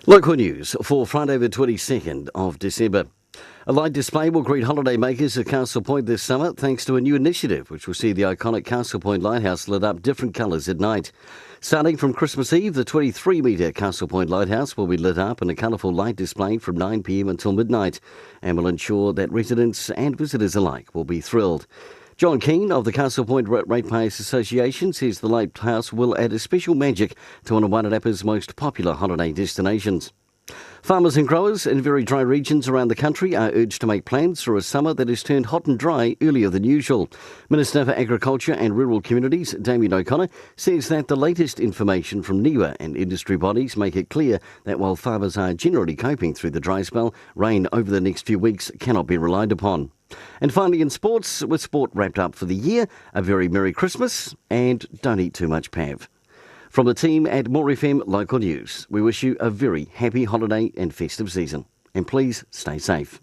Local news for Friday the 22nd of December. A light display will greet holidaymakers at Castle Point this summer thanks to a new initiative which will see the iconic Castle Point Lighthouse lit up different colours at night. Starting from Christmas Eve, the 23-metre Castle Point Lighthouse will be lit up in a colourful light display from 9 p.m. until midnight and will ensure that residents and visitors alike will be thrilled. John Keane of the Castle Point Ratepayers Association says the lighthouse will add a special magic to one of Wairarapa's most popular holiday destinations. Farmers and growers in very dry regions around the country are urged to make plans for a summer that has turned hot and dry earlier than usual. Minister for Agriculture and Rural Communities, Damien O'Connor, says that the latest information from NIWA and industry bodies make it clear that while farmers are generally coping through the dry spell, rain over the next few weeks cannot be relied upon. And finally in sports, with sport wrapped up for the year, a very Merry Christmas and don't eat too much pav. From the team at MoreFM Local News, we wish you a very happy holiday and festive season. And please stay safe.